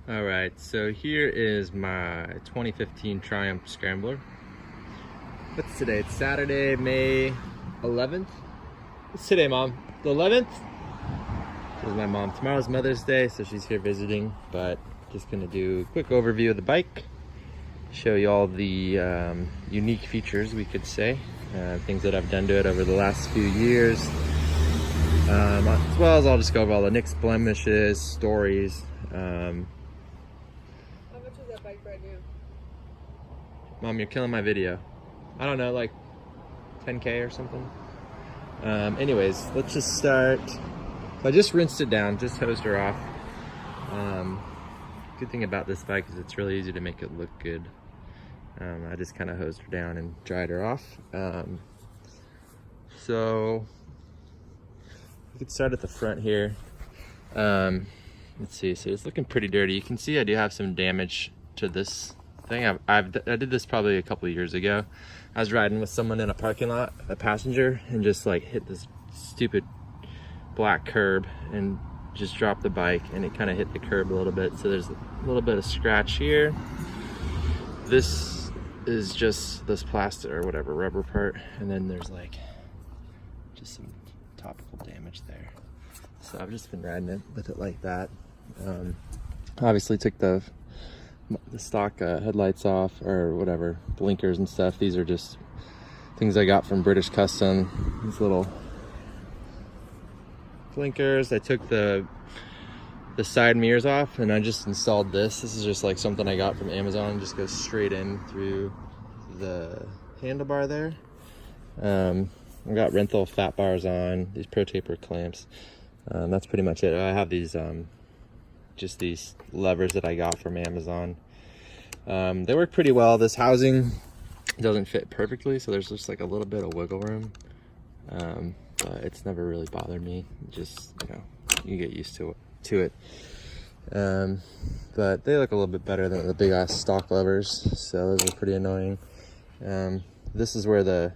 All right, so here is my 2015 Triumph Scrambler. What's today? It's Saturday, May 11th. What's today, Mom? The 11th? This is my mom. Tomorrow's Mother's Day, so she's here visiting, but just gonna do a quick overview of the bike, show you all the unique features, we could say, things that I've done to it over the last few years, as well as I'll just go over all the nicks, blemishes, stories. How much is that bike brand new? Mom, you're killing my video. I don't know, like 10K or something. Anyways, let's just start. So I just rinsed it down, just hosed her off. Good thing about this bike is it's really easy to make it look good. I just kind of hosed her down and dried her off. So we could start at the front here. Let's see, so it's looking pretty dirty. You can see I do have some damage to this thing. I did this probably a couple of years ago. I was riding with someone in a parking lot, a passenger, and just like hit this stupid black curb and just dropped the bike, and it kind of hit the curb a little bit. So there's a little bit of scratch here. This is just this plastic or whatever rubber part, and then there's like just some topical damage there. So I've just been riding it with it like that. Obviously took the stock headlights off, or whatever, blinkers and stuff. These are just things I got from British Custom. These little blinkers. I took the side mirrors off, and I just installed this. This is just like something I got from Amazon. It just goes straight in through the handlebar there. I got Renthal fat bars on, these Pro Taper clamps. That's pretty much it. I have these just these levers that I got from Amazon. They work pretty well. This housing doesn't fit perfectly, so there's just like a little bit of wiggle room, but it's never really bothered me. Just, you know, you get used to it. But they look a little bit better than the big ass stock levers, so those are pretty annoying. This is where the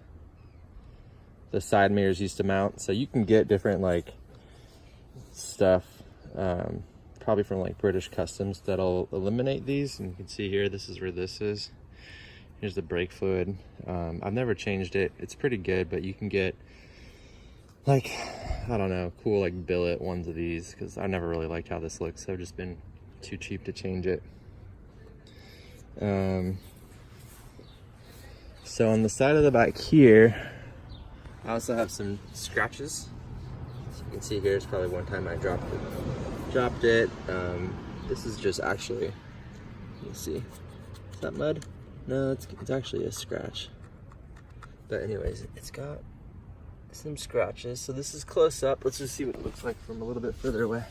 side mirrors used to mount, so you can get different like stuff, probably from like British Customs, that'll eliminate these. And you can see here, this is where this is. Here's the brake fluid. I've never changed it. It's pretty good, but you can get like, I don't know, cool like billet ones of these, because I never really liked how this looks. So I've just been too cheap to change it. So on the side of the bike here, I also have some scratches. So you can see here, it's probably one time I dropped it. This is just actually, let me see, is that mud? No, it's actually a scratch. But anyways, it's got some scratches. So this is close up. Let's just see what it looks like from a little bit further away.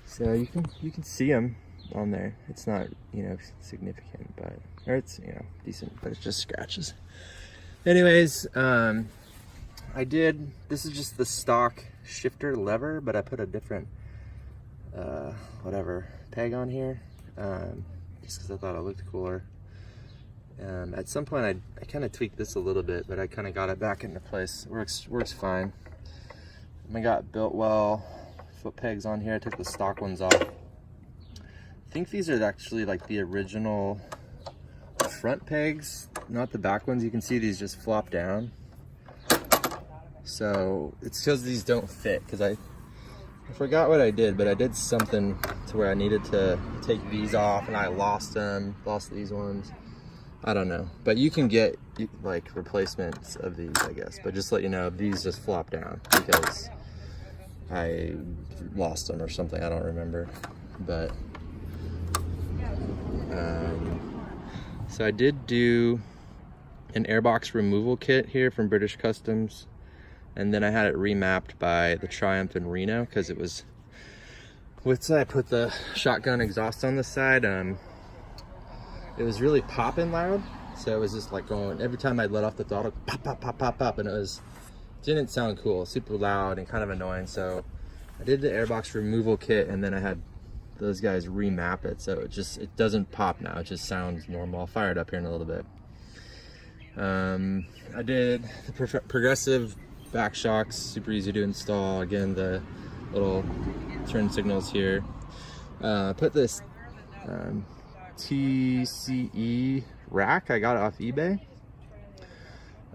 So you can see them on there. It's not, you know, significant, but, or it's, you know, decent, but it's just scratches. Anyways, this is just the stock shifter lever, but I put a different whatever peg on here, just because I thought it looked cooler. At some point I kind of tweaked this a little bit, but I kind of got it back into place. Works fine. I got built well foot pegs on here. I took the stock ones off. I think these are actually like the original front pegs, not the back ones. You can see these just flop down. So it's because these don't fit, because I forgot what I did, but I did something to where I needed to take these off, and I lost these ones. I don't know, but you can get like replacements of these, I guess. But just to let you know, these just flop down because I lost them or something. I don't remember, but so I did do an airbox removal kit here from British Customs. And then I had it remapped by the Triumph in Reno, because it was, I put the shotgun exhaust on the side. It was really popping loud. So it was just like going, every time I'd let off the throttle, pop, pop, pop, pop, pop. And didn't sound cool, super loud and kind of annoying. So I did the airbox removal kit, and then I had those guys remap it. So it doesn't pop now. It just sounds normal. I'll fire it up here in a little bit. I did the progressive back shocks, super easy to install. Again, the little turn signals here. I put this TCE rack. I got it off eBay.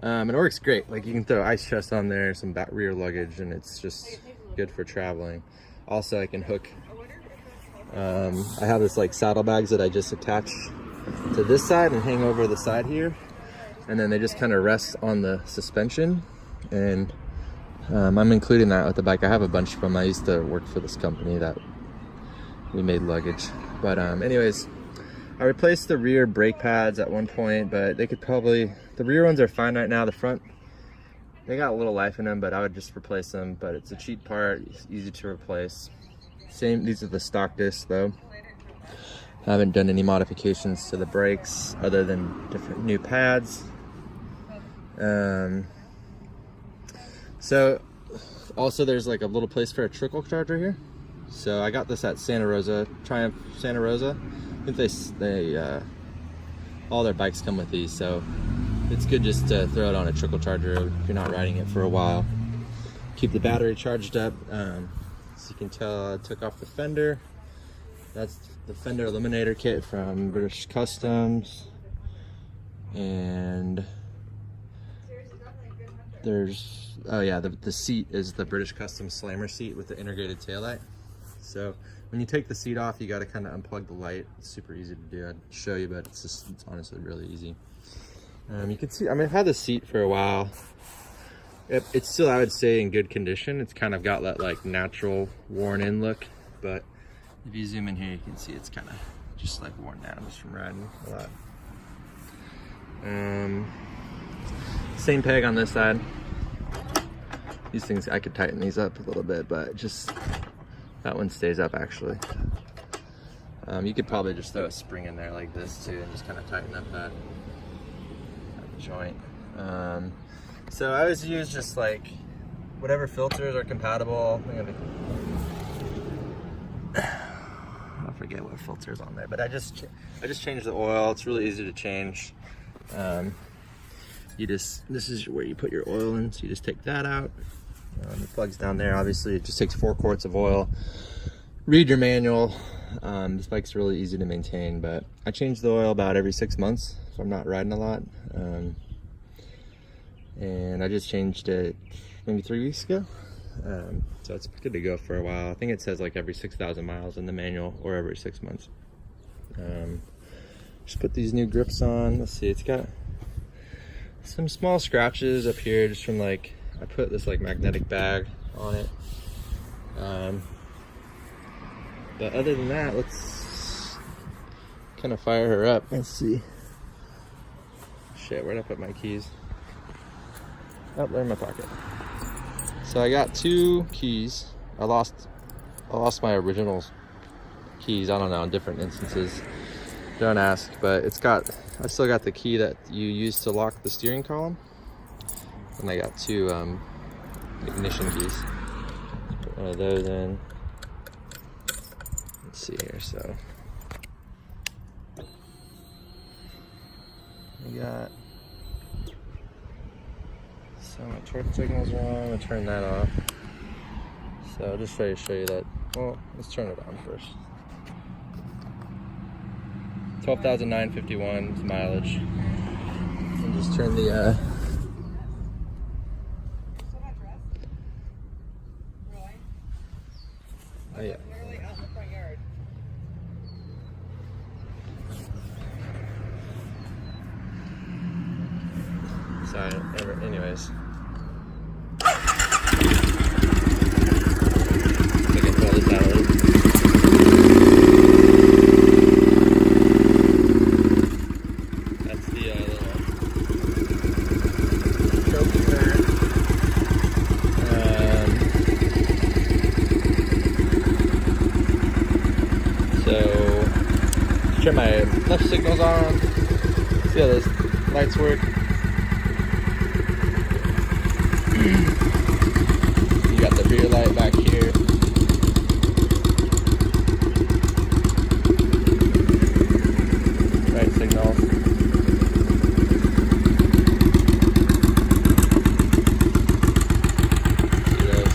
It works great. Like, you can throw ice chest on there, some back rear luggage, and it's just good for traveling. Also, I can hook. I have this like saddlebags that I just attach to this side and hang over the side here, and then they just kind of rest on the suspension. And I'm including that with the bike. I have a bunch of them. I used to work for this company that we made luggage. But anyways, I replaced the rear brake pads at one point, but they could probably, the rear ones are fine right now. The front, they got a little life in them, but I would just replace them. But it's a cheap part, it's easy to replace. Same, these are the stock discs though. I haven't done any modifications to the brakes other than different new pads. So also there's like a little place for a trickle charger here. So I got this at Santa Rosa, Triumph Santa Rosa. I think they all their bikes come with these, so it's good just to throw it on a trickle charger if you're not riding it for a while. Keep the battery charged up. So you can tell I took off the fender. That's the fender eliminator kit from British Customs. And there's, oh yeah, the seat is the British Customs slammer seat with the integrated taillight. So when you take the seat off, you got to kind of unplug the light. It's super easy to do. I'd show you, but it's honestly really easy. You can see, I mean, I've had the seat for a while. It's still, I would say, in good condition. It's kind of got that like natural worn in look, but if you zoom in here, you can see it's kind of just like worn down just from riding a lot. Same peg on this side. These things, I could tighten these up a little bit, but just that one stays up actually. You could probably just throw a spring in there like this too and just kind of tighten up that joint. So I always use just like whatever filters are compatible. I forget what filters on there, but I just changed the oil. It's really easy to change. This is where you put your oil in, so you just take that out. It plugs down there. Obviously it just takes 4 quarts of oil. Read your manual. This bike's really easy to maintain, but I change the oil about every 6 months if I'm not riding a lot. And I just changed it maybe 3 weeks ago. So it's good to go for a while. I think it says like every 6,000 miles in the manual, or every 6 months. Just put these new grips on. Let's see, it's got some small scratches up here just from like, I put this like magnetic bag on it. But other than that, let's kind of fire her up. Let's see. Shit, where'd I put my keys? Oh, they're in my pocket. So I got 2 keys. I lost my original keys. I don't know, in different instances. Don't ask, but I still got the key that you use to lock the steering column. And I got 2 ignition keys. Put one of those in. Let's see here, so. We got, so my turn signal's wrong. I'm gonna turn that off. So I'll just try to show you that. Well, let's turn it on first. 12,951 mileage. And just turn the oh yeah. Sorry, anyways. I can pull this out a little. That's the little trophy there. So, turn my left signals on. See how those lights work. You got the rear light back here. Right signal. See those?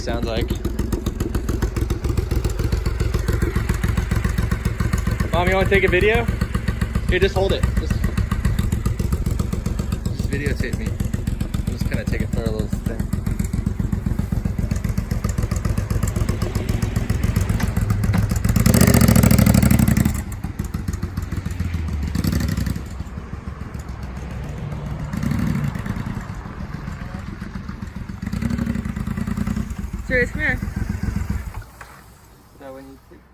sounds like. Mom, you want to take a video? Here, just hold it. Just videotape me. I'm just kind of take it for a little thing. Serious, come here. So when you take